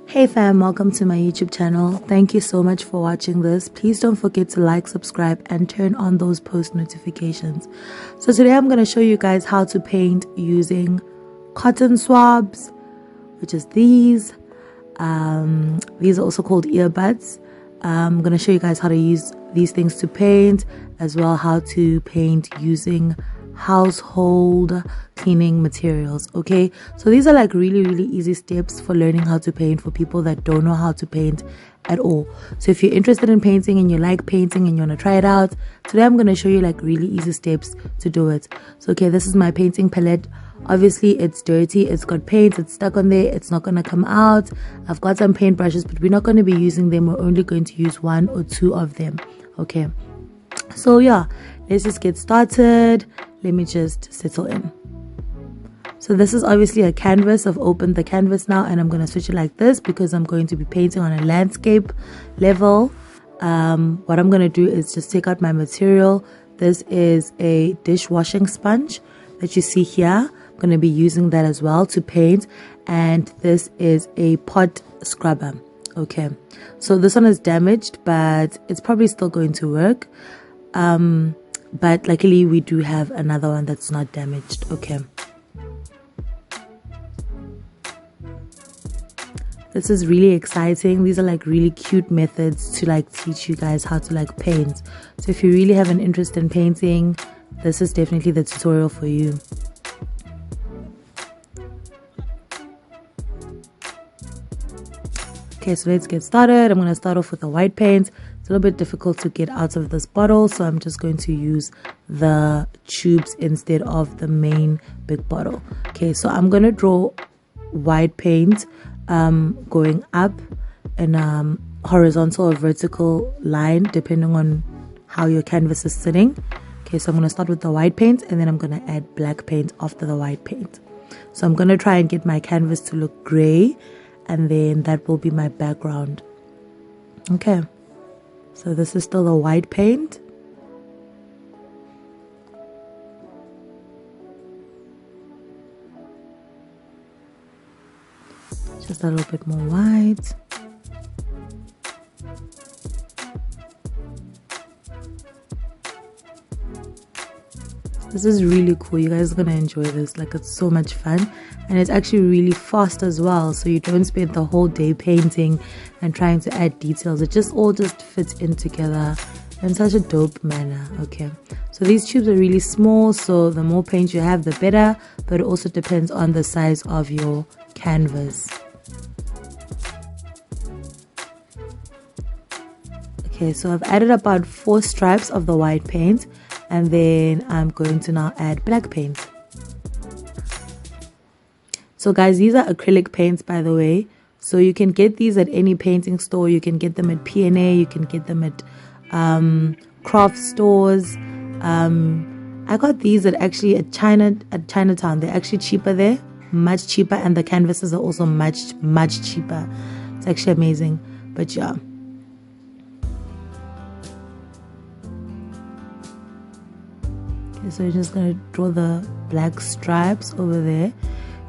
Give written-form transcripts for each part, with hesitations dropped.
Hey fam, welcome to my YouTube channel. Thank you so much for watching this. Please don't forget to like, subscribe, and turn on those post notifications. So today I'm going to show you guys how to paint using cotton swabs, which is these. These are also called earbuds. I'm going to show you guys how to use these things to paint, as well how to paint using household cleaning materials. Okay, so these are like really easy steps for learning how to paint for people that don't know how to paint at all. So if you're interested in painting and you like painting and you want to try it out, today I'm going to show you like really easy steps to do it. So okay, this is my painting palette. Obviously it's dirty, it's got paint, it's stuck on there, it's not going to come out. I've got some paint brushes, but we're not going to be using them. We're only going to use 1 or 2 of them. Okay, so yeah, let's just get started. Let me just settle in. So this is obviously a canvas. I've opened the canvas now and I'm going to switch it like this because I'm going to be painting on a landscape level. What I'm going to do is just take out my material. This is a dishwashing sponge that you see here. I'm going to be using that as well to paint. And this is a pot scrubber. Okay, so this one is damaged, but it's probably still going to work. But luckily we do have another one that's not damaged. Okay, this is really exciting. These are like really cute methods to like teach you guys how to like paint. So if you really have an interest in painting, this is definitely the tutorial for you. Okay, so let's get started. I'm going to start off with a white paint. It's a little bit difficult to get out of this bottle, so I'm just going to use the tubes instead of the main big bottle. Okay, so I'm going to draw white paint going up in a horizontal or vertical line depending on how your canvas is sitting. Okay, so I'm going to start with the white paint and then I'm going to add black paint after the white paint. So I'm going to try and get my canvas to look gray, and then that will be my background. Okay, so this is still the white paint. Just a little bit more white. This is really cool. You guys are gonna enjoy this. Like, it's so much fun, and it's actually really fast as well, so you don't spend the whole day painting and trying to add details. It just all just fits in together in such a dope manner. Okay, so these tubes are really small, so the more paint you have the better, but it also depends on the size of your canvas. Okay, so I've added about 4 stripes of the white paint, and then I'm going to now add black paint. So guys, these are acrylic paints, by the way, so you can get these at any painting store. You can get them at P&A, you can get them at craft stores. I got these at Chinatown. They're actually cheaper there, much cheaper, and the canvases are also much cheaper. It's actually amazing. But yeah, so you're just going to draw the black stripes over there.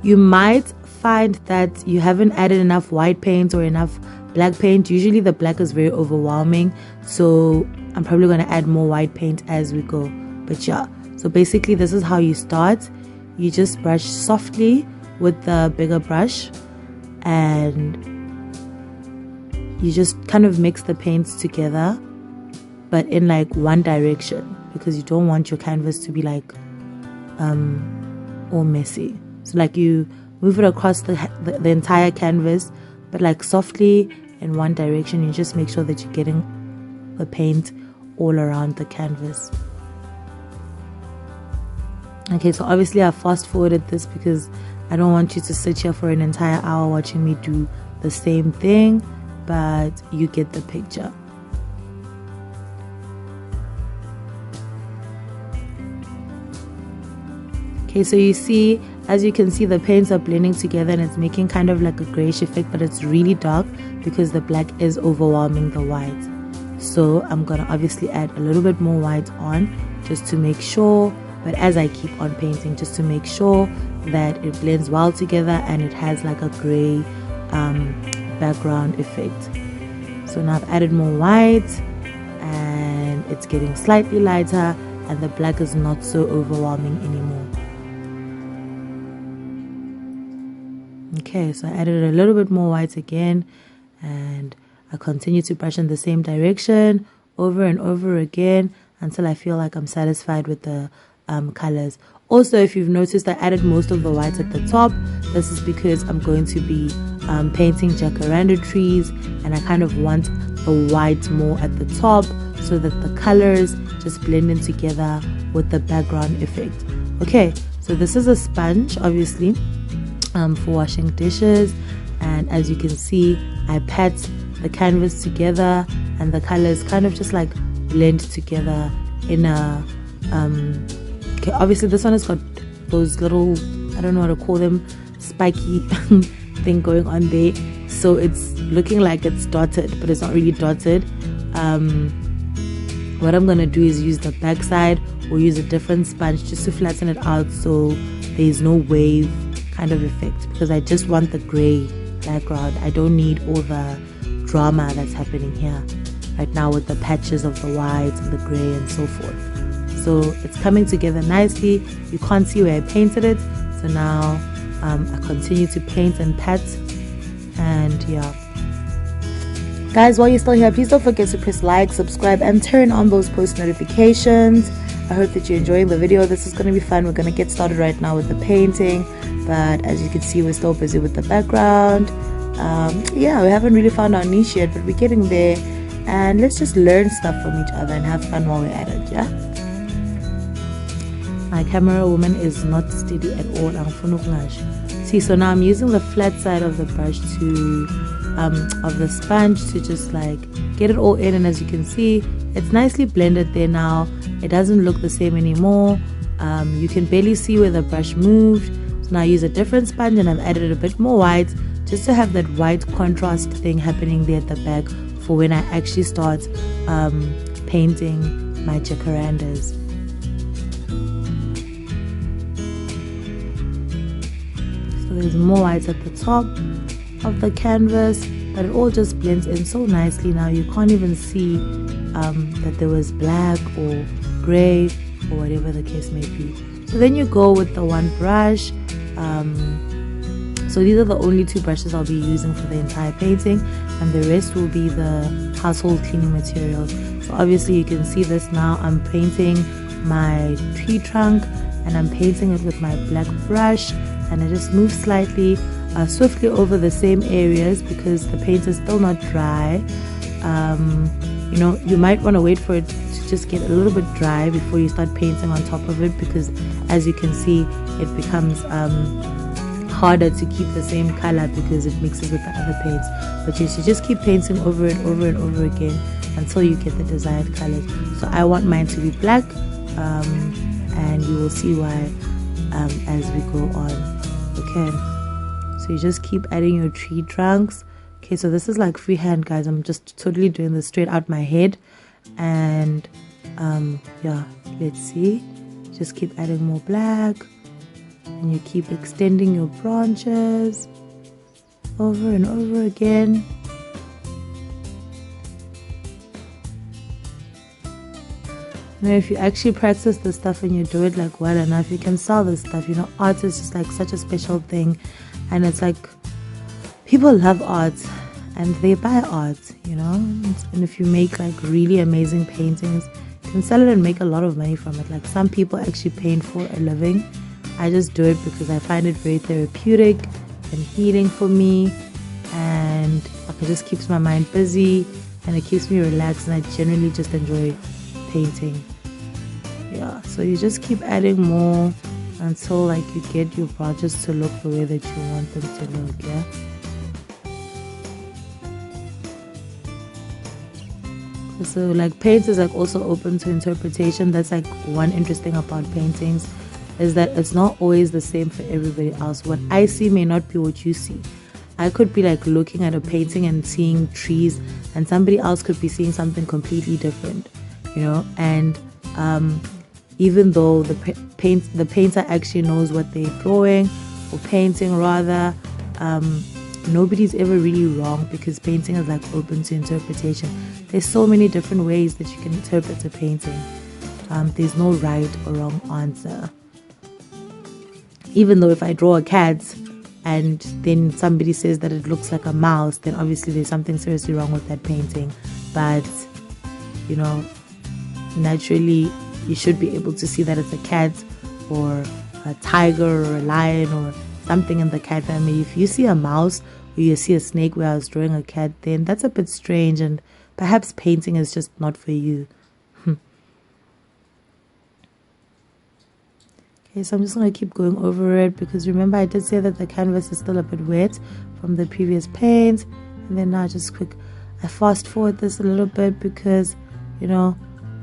You might find that you haven't added enough white paint or enough black paint. Usually the black is very overwhelming, so I'm probably going to add more white paint as we go. But yeah, so basically this is how you start. You just brush softly with the bigger brush, and you just kind of mix the paints together, but in like one direction, because you don't want your canvas to be like all messy. So like you move it across the entire canvas, but like softly in one direction. You just make sure that you're getting the paint all around the canvas. Okay, so obviously I fast forwarded this because I don't want you to sit here for an entire hour watching me do the same thing, but you get the picture. Okay, so you see, as you can see, the paints are blending together and it's making kind of like a grayish effect, but it's really dark because the black is overwhelming the white. So I'm gonna obviously add a little bit more white on just to make sure, but as I keep on painting, just to make sure that it blends well together and it has like a gray background effect. So now I've added more white and it's getting slightly lighter, and the black is not so overwhelming anymore. Okay, so I added a little bit more white again, and I continue to brush in the same direction over and over again until I feel like I'm satisfied with the colors. Also, if you've noticed, I added most of the white at the top. This is because I'm going to be painting jacaranda trees, and I kind of want the white more at the top so that the colors just blend in together with the background effect. Okay, so this is a sponge, obviously, for washing dishes, and as you can see, I pat the canvas together and the colors kind of just like blend together in a okay, obviously this one has got those little, I don't know what to call them, spiky thing going on there, so it's looking like it's dotted, but it's not really dotted. What I'm gonna do is use the back side or use a different sponge just to flatten it out so there's no wave kind of effect, because I just want the gray background. I don't need all the drama that's happening here right now with the patches of the white and the gray and so forth. So it's coming together nicely. You can't see where I painted it, so now I continue to paint and pat. And yeah, guys, while you're still here, please don't forget to press like, subscribe, and turn on those post notifications. I hope that you're enjoying the video. This is going to be fun. We're going to get started right now with the painting, but as you can see, we're still busy with the background. Yeah, we haven't really found our niche yet, but we're getting there, and let's just learn stuff from each other and have fun while we're at it. Yeah, my camera woman is not steady at all. See, so now I'm using the flat side of the brush to of the sponge to just like get it all in, and as you can see, it's nicely blended there now. It doesn't look the same anymore. You can barely see where the brush moved. So now I use a different sponge, and I've added a bit more white just to have that white contrast thing happening there at the back for when I actually start painting my jacarandas. So there's more white at the top of the canvas, but it all just blends in so nicely. Now you can't even see that there was black or gray or whatever the case may be. So then you go with the one brush. So these are the only two brushes I'll be using for the entire painting, and the rest will be the household cleaning materials. So obviously you can see this now. I'm painting my tree trunk, and I'm painting it with my black brush, and I just move slightly swiftly over the same areas because the paint is still not dry. You know, you might want to wait for it to just get a little bit dry before you start painting on top of it, because as you can see, it becomes harder to keep the same color because it mixes with the other paints. But yes, you just keep painting over it over and over again until you get the desired colors. So I want mine to be black, and you will see why as we go on. Okay, so you just keep adding your tree trunks. Okay, so this is like freehand, guys. I'm just totally doing this straight out my head. And yeah, let's see, just keep adding more black, and you keep extending your branches over and over again. Now if you actually practice this stuff and you do it like well enough, you can sell this stuff. You know, art is just like such a special thing, and it's like people love art and they buy art, you know. And if you make like really amazing paintings, you can sell it and make a lot of money from it. Like some people actually paint for a living. I just do it because I find it very therapeutic and healing for me, and like, it just keeps my mind busy and it keeps me relaxed, and I generally just enjoy painting. Yeah, so you just keep adding more until like you get your branches to look the way that you want them to look. Yeah, so like paint is like also open to interpretation. That's like one interesting about paintings, is that it's not always the same for everybody else. What I see may not be what you see. I could be like looking at a painting and seeing trees, and somebody else could be seeing something completely different, you know. And even though the painter actually knows what they're drawing, or painting rather, nobody's ever really wrong, because painting is like open to interpretation. There's so many different ways that you can interpret a painting. There's no right or wrong answer. Even though if I draw a cat and then somebody says that it looks like a mouse, then obviously there's something seriously wrong with that painting. But you know, naturally you should be able to see that it's a cat or a tiger or a lion or something in the cat family. If you see a mouse or you see a snake where I was drawing a cat, then that's a bit strange, and perhaps painting is just not for you. Okay, so I'm just going to keep going over it, because remember I did say that the canvas is still a bit wet from the previous paint. And then now I fast forward this a little bit, because you know,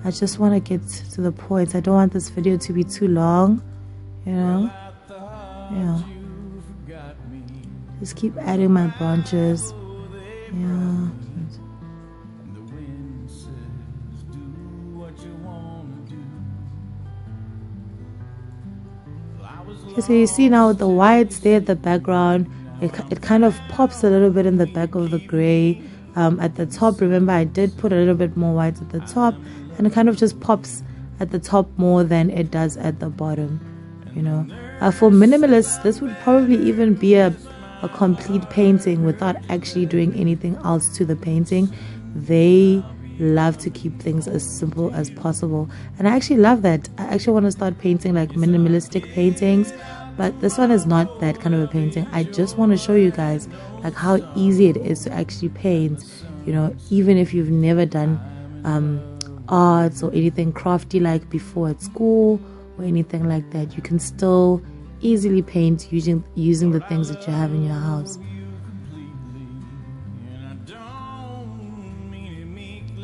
I just want to get to the point. I don't want this video to be too long, you know. Yeah, just keep adding my branches. Yeah. Okay, so you see now with the whites there at the background, it kind of pops a little bit in the back of the gray. At the top, remember I did put a little bit more white at the top, and it kind of just pops at the top more than it does at the bottom, you know. For minimalists, this would probably even be a complete painting without actually doing anything else to the painting. They love to keep things as simple as possible, and I actually love that. I actually want to start painting like minimalistic paintings, but this one is not that kind of a painting. I just want to show you guys like how easy it is to actually paint, you know, even if you've never done arts or anything crafty like before at school or anything like that. You can still easily paint using the things that you have in your house.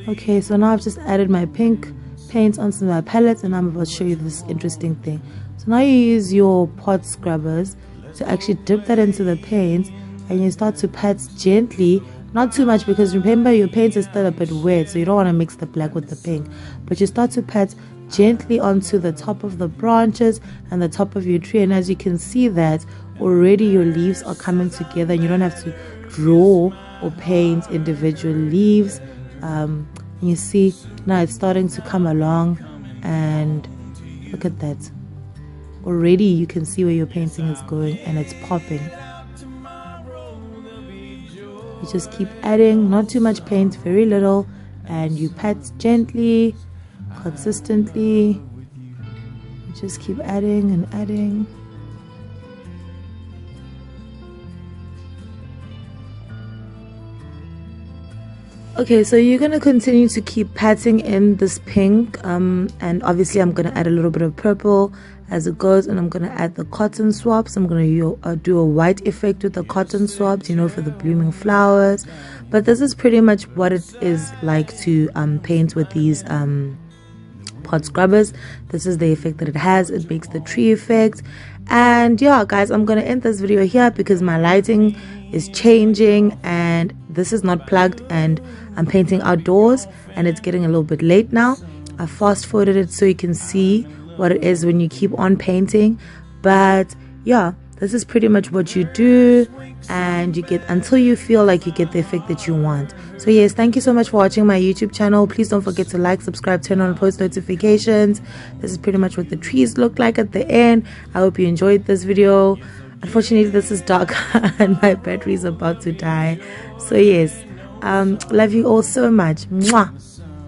Okay, so now I've just added my pink paint onto my palette, and I'm about to show you this interesting thing. So now you use your pot scrubbers to actually dip that into the paint, and you start to pat gently, not too much, because remember your paint is still a bit wet, so you don't want to mix the black with the pink, but you start to pat gently onto the top of the branches and the top of your tree. And as you can see that already your leaves are coming together, and you don't have to draw or paint individual leaves. You see now it's starting to come along, and look at that. Already you can see where your painting is going, and it's popping. You just keep adding, not too much paint, very little, and you pat gently, consistently. You just keep adding and adding. Okay, so you're going to continue to keep patting in this pink, and obviously I'm going to add a little bit of purple as it goes, and I'm going to add the cotton swabs. I'm going to do a white effect with the cotton swabs, you know, for the blooming flowers. But this is pretty much what it is like to paint with these pot scrubbers. This is the effect that it has. It makes the tree effect. And yeah, guys, I'm going to end this video here because my lighting is changing and this is not plugged, and I'm painting outdoors and it's getting a little bit late now. I fast forwarded it so you can see what it is when you keep on painting. But yeah, this is pretty much what you do, and you get until you feel like you get the effect that you want. So yes, thank you so much for watching my YouTube channel. Please don't forget to like, subscribe, turn on post notifications. This is pretty much what the trees look like at the end. I hope you enjoyed this video. Unfortunately, this is dark and my battery is about to die. So yes, love you all so much. Mwah.